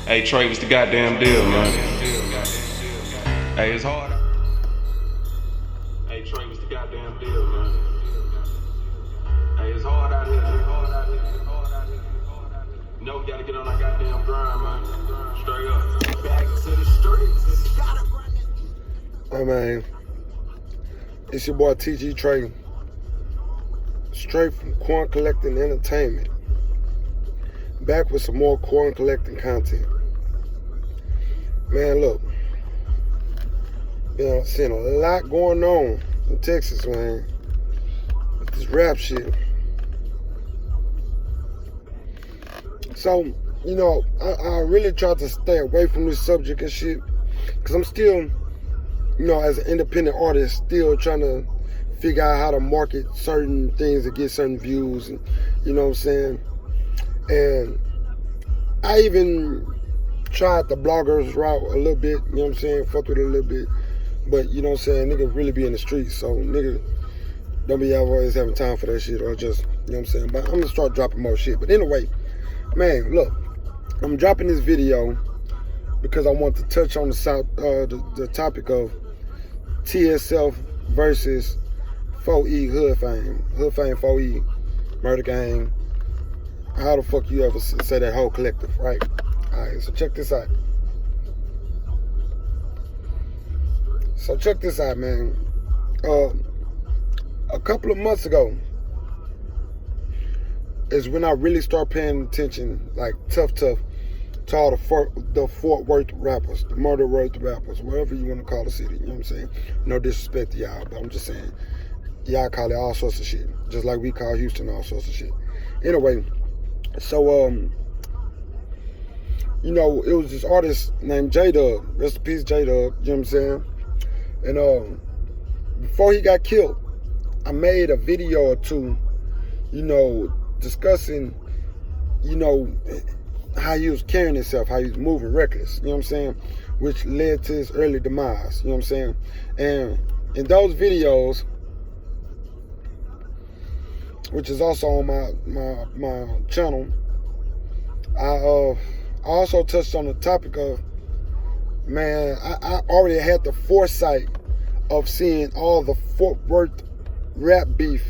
Hey, Trey, what's the goddamn deal, man? Hey, it's hard. Hey, Trey, what's the goddamn deal, man? Hey, it's hard out here. You know we gotta get on our goddamn grind, man. Straight up. Back to the streets. Hey man, it's your boy Tr3, straight from Coin Collecting Entertainment, back with some more coin collecting content. Man, look, I'm seeing a lot going on in Texas, man, with this rap shit. So, I really tried to stay away from this subject and shit, because I'm still, as an independent artist, still trying to figure out how to market certain things to get certain views, and you know what I'm saying? And I even tried the bloggers route a little bit, you know what I'm saying? Fuck with it a little bit. But you know what I'm saying? Niggas really be in the streets, so niggas don't be always having time for that shit, or just, you know what I'm saying? But I'm gonna start dropping more shit. But anyway, man, look, I'm dropping this video because I want to touch on the topic of TSF versus 4E HoodFame. HoodFame 4E, murder gang. How the fuck you ever say that whole collective, right? Alright, so check this out. Man. A couple of months ago is when I really started paying attention, like tough, to all the Fort Worth rappers, the murder Worth rappers, whatever you want to call the city, you know what I'm saying? No disrespect to y'all, but I'm just saying, y'all call it all sorts of shit, just like we call Houston all sorts of shit. Anyway, so, it was this artist named J-Dub, rest in peace J-Dub, you know what I'm saying? And before he got killed, I made a video or two, discussing, how he was carrying himself, how he was moving reckless, you know what I'm saying? Which led to his early demise, you know what I'm saying? And in those videos, which is also on my channel, I also touched on the topic of, man, I already had the foresight of seeing all the Fort Worth rap beef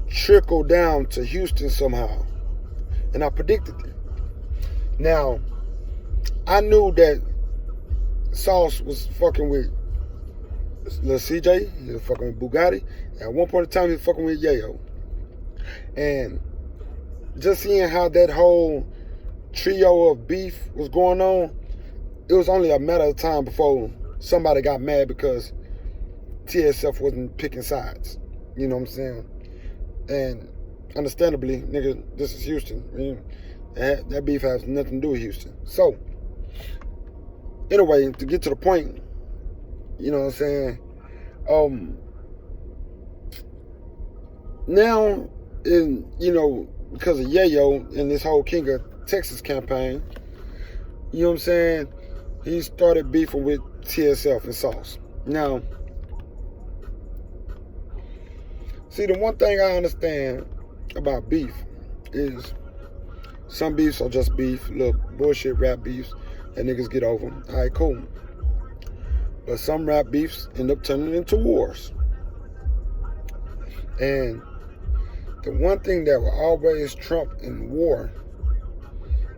trickle down to Houston somehow. And I predicted it. Now, I knew that Sauce was fucking with Lil CJ, he was fucking with Bugatti. At one point in time, he was fucking with Yayo. And just seeing how that whole trio of beef was going on, it was only a matter of time before somebody got mad because TSF wasn't picking sides. You know what I'm saying? And understandably, nigga, this is Houston. That beef has nothing to do with Houston. So, anyway, to get to the point, you know what I'm saying? Now, because of Yayo and this whole King of Texas campaign, you know what I'm saying? He started beefing with TSF and Sauce. Now, see, the one thing I understand about beef is some beefs are just beef, little bullshit rap beefs that niggas get over. All right, cool. But some rap beefs end up turning into wars. And the one thing that will always trump in war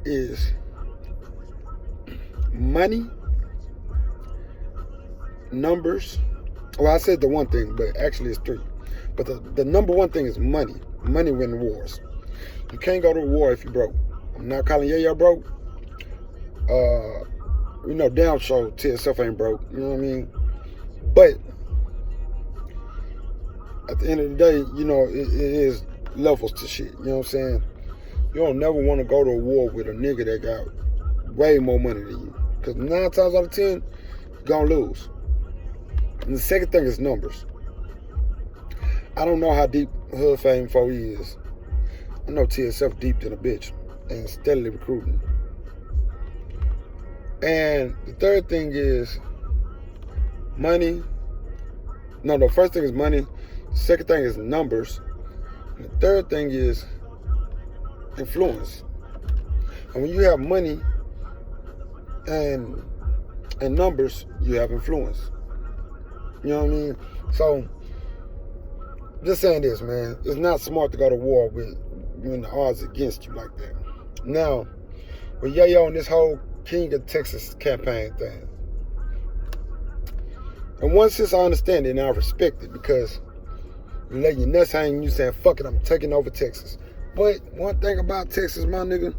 is money, numbers. Well, I said the one thing, but actually it's three. But the number one thing is money. Money wins wars. You can't go to war if you're broke. I'm not calling Yayo broke. Damn sure TSF ain't broke. You know what I mean? But at the end of the day, it is levels to shit. You know what I'm saying? You don't never want to go to a war with a nigga that got way more money than you. Because 9 times out of 10, you're going to lose. And the second thing is numbers. I don't know how deep HoodFame 4E is. I know TSF deep than a bitch and steadily recruiting. And the third thing is money. No, the first thing is money. The second thing is numbers. And the third thing is influence. And when you have money, And in numbers, you have influence. You know what I mean? So, just saying this, man. It's not smart to go to war when the odds are against you like that. Now, with Yayo and this whole King of Texas campaign thing. And one sense I understand it and I respect it because you let your nuts hang and you saying, fuck it, I'm taking over Texas. But one thing about Texas, my nigga,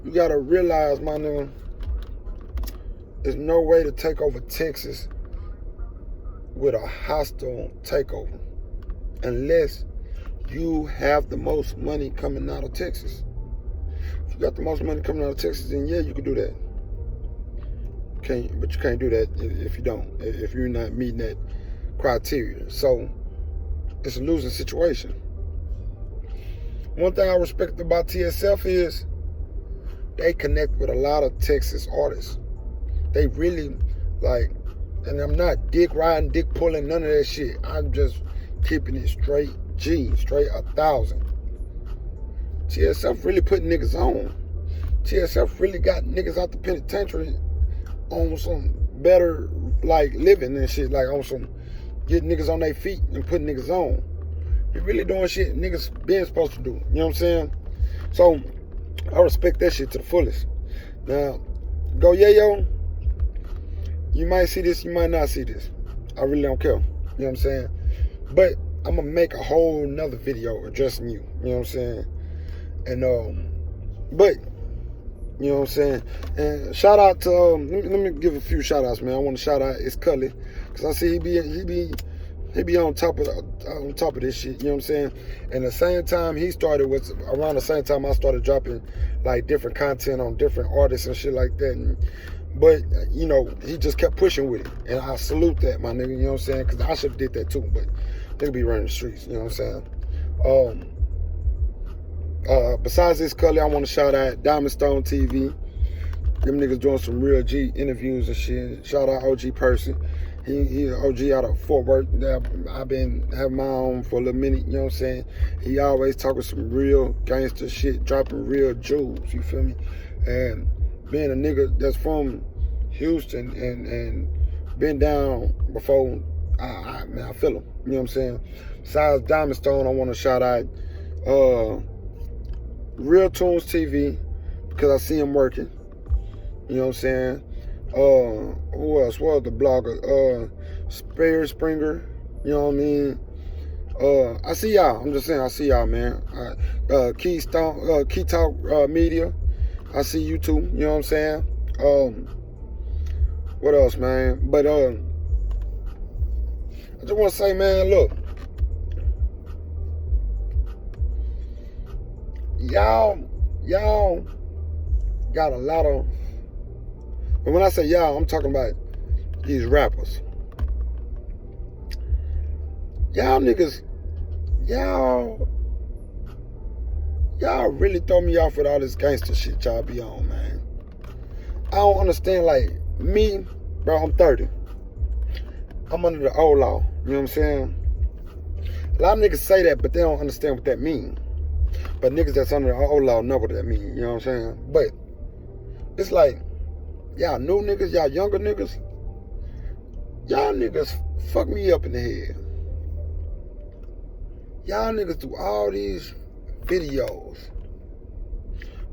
you gotta realize, my nigga, there's no way to take over Texas with a hostile takeover unless you have the most money coming out of Texas. If you got the most money coming out of Texas, then yeah, you can do that. But you can't do that if you don't, if you're not meeting that criteria. So it's a losing situation. One thing I respect about TSF is they connect with a lot of Texas artists. They really like, and I'm not dick riding, dick pulling, none of that shit. I'm just keeping it straight G, straight 1,000. TSF really put niggas on. TSF really got niggas out the penitentiary on some better like living and shit, like on some getting niggas on their feet and putting niggas on. He really doing shit niggas been supposed to do. You know what I'm saying? So I respect that shit to the fullest. Now, go Yayo. You might see this, you might not see this. I really don't care. You know what I'm saying? But I'm gonna make a whole nother video addressing you. You know what I'm saying? And but you know what I'm saying? And shout out to let me give a few shout outs, man. I want to shout out It's Cully, cause I see he be on top of this shit. You know what I'm saying? And the same time he started was around the same time I started dropping like different content on different artists and shit like that. But you know, he just kept pushing with it, and I salute that, my nigga. You know what I'm saying? Cause I should have did that too, but nigga be running the streets. You know what I'm saying? Besides this, Cully, I want to shout out Diamond Stone TV. Them niggas doing some real G interviews and shit. Shout out OG Person. He an OG out of Fort Worth. I've been having my own for a little minute, you know what I'm saying? He always talking some real gangster shit, dropping real jewels, you feel me? And being a nigga that's from Houston and been down before, I feel him, you know what I'm saying? Besides Diamond Stone, I want to shout out Real Tunes TV, because I see him working. You know what I'm saying? Who else? What was the blogger? Springer. You know what I mean? I see y'all. I'm just saying, I see y'all, man. Key Talk Media. I see you too. You know what I'm saying? What else, man? But I just want to say, man, look. Y'all got a lot of, and when I say y'all, I'm talking about these rappers. Y'all niggas, y'all really throw me off with all this gangster shit y'all be on, man. I don't understand, like, me, bro, I'm 30. I'm under the old law, you know what I'm saying? A lot of niggas say that, but they don't understand what that means. But niggas that's under the old law know what that means, you know what I'm saying? But it's like, y'all new niggas, y'all younger niggas, y'all niggas fuck me up in the head. Y'all niggas do all these videos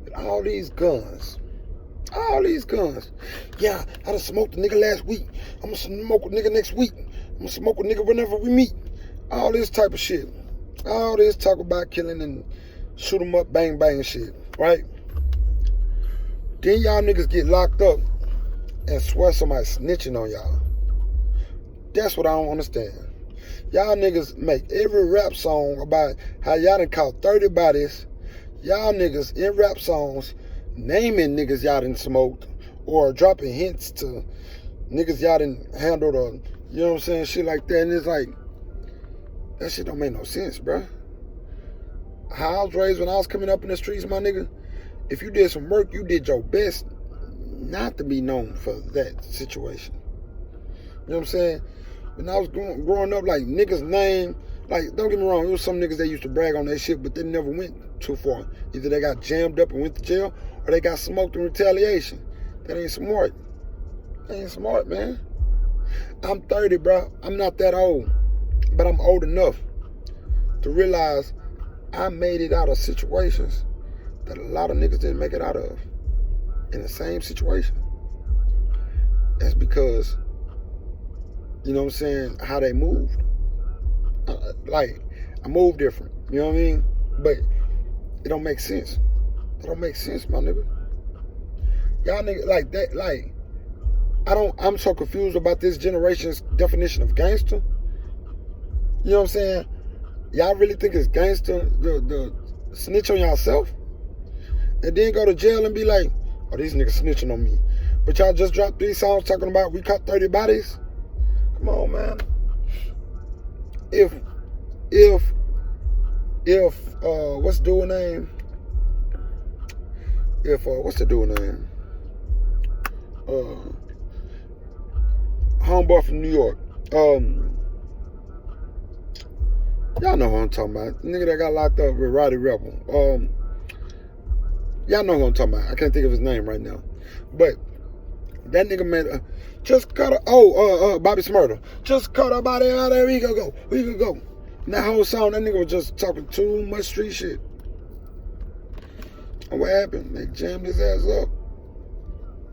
with all these guns. All these guns. Yeah, I done smoked a nigga last week. I'm gonna smoke a nigga next week. I'm gonna smoke a nigga whenever we meet. All this type of shit. All this talk about killing and shoot 'em up, bang, bang shit, right? Then y'all niggas get locked up and swear somebody snitching on y'all. That's what I don't understand. Y'all niggas make every rap song about how y'all done caught 30 bodies. Y'all niggas in rap songs naming niggas y'all done smoked or dropping hints to niggas y'all done handled or, you know what I'm saying, shit like that. And it's like, that shit don't make no sense, bruh. How I was raised when I was coming up in the streets, my nigga, if you did some work, you did your best not to be known for that situation. You know what I'm saying? When I was growing up, like, niggas' name, like, don't get me wrong, it was some niggas that used to brag on that shit, but they never went too far. Either they got jammed up and went to jail, or they got smoked in retaliation. That ain't smart. They ain't smart, man. I'm 30, bro. I'm not that old. But I'm old enough to realize I made it out of situations that a lot of niggas didn't make it out of. In the same situation. That's because, you know what I'm saying, how they moved. Like, I move different. You know what I mean? But it don't make sense. It don't make sense, my nigga. Y'all niggas like that, like, I'm so confused about this generation's definition of gangster. You know what I'm saying? Y'all really think it's gangster the snitch on yourself? And then go to jail and be like, oh, these niggas snitching on me. But y'all just dropped 3 songs talking about we caught 30 bodies? Come on, man. If what's the dude's name? What's the dude's name? Homeboy from New York. Y'all know who I'm talking about. The nigga that got locked up with Roddy Rebel. Y'all know who I'm talking about. I can't think of his name right now. But that nigga made just cut a Bobby Smurder. Just cut a body out there. We could go. And that whole song, that nigga was just talking too much street shit. And what happened? They jammed his ass up.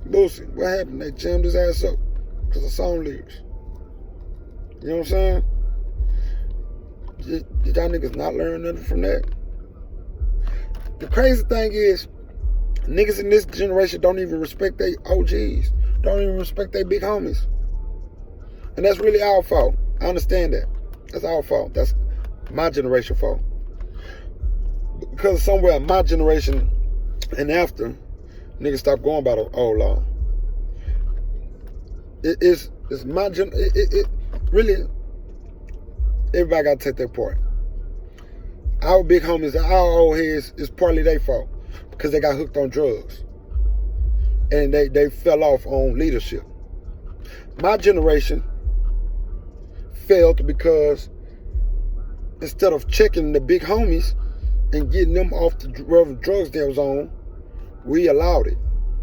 Boosie, what happened? They jammed his ass up because of song lyrics. You know what I'm saying? Did y'all niggas not learn nothing from that? The crazy thing is, niggas in this generation don't even respect their OGs. Don't even respect their big homies. And that's really our fault. I understand that. That's our fault. That's my generation fault. Because somewhere in my generation and after, niggas stop going by the old law. It's my really, everybody got to take their part. Our big homies, our old heads, is partly their fault because they got hooked on drugs and they fell off on leadership. My generation failed because instead of checking the big homies and getting them off the drugs they was on, we allowed it.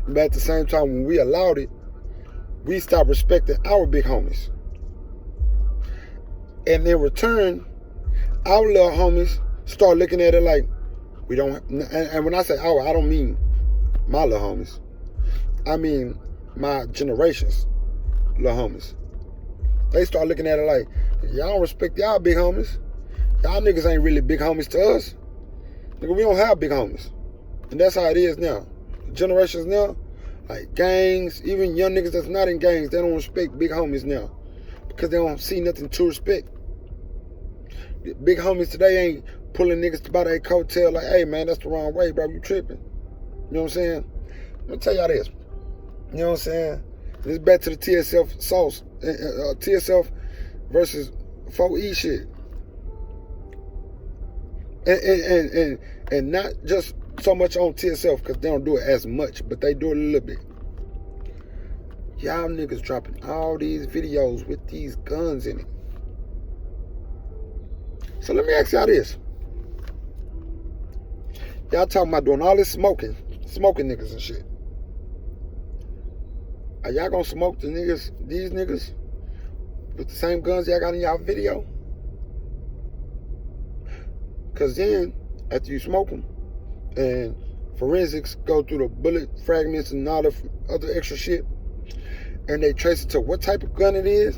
But at the same time, when we allowed it, we stopped respecting our big homies. And in return, our little homies start looking at it like we don't. And when I say our, I don't mean my little homies. I mean my generation's little homies. They start looking at it like, y'all don't respect y'all big homies. Y'all niggas ain't really big homies to us. Nigga, we don't have big homies. And that's how it is now. Generations now, like gangs, even young niggas that's not in gangs, they don't respect big homies now. Because they don't see nothing to respect. Big homies today ain't pulling niggas by their coattail like, hey man, that's the wrong way, bro. You tripping. You know what I'm saying? Let me tell y'all this. You know what I'm saying? This is back to the TSF sauce. TSF versus 4E shit. And not just so much on TSF because they don't do it as much, but they do it a little bit. Y'all niggas dropping all these videos with these guns in it. So let me ask y'all this. Y'all talking about doing all this smoking niggas and shit. Are y'all gonna smoke these niggas with the same guns y'all got in y'all video? Cause then, after you smoke them, and forensics go through the bullet fragments and all the other extra shit, and they trace it to what type of gun it is,